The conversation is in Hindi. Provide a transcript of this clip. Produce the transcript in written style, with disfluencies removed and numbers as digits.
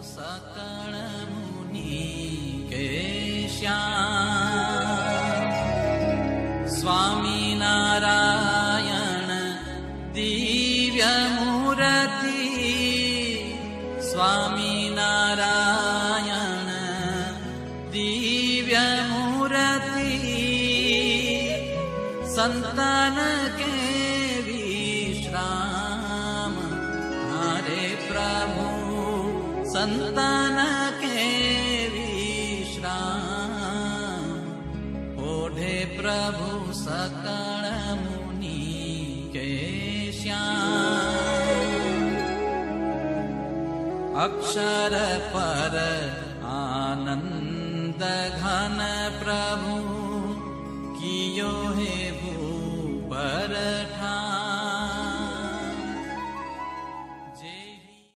सकल मुनि के श्याम स्वामी नारायण दिव्य मूर्ति स्वामी नारायण दिव्य मूर्ति संतन के विश्राम हरे प्रभु संतन के विश्राम ओढ़े प्रभु सकल मुनि के श्याम अक्षर पर आनंद घन प्रभु कियो हे भूपर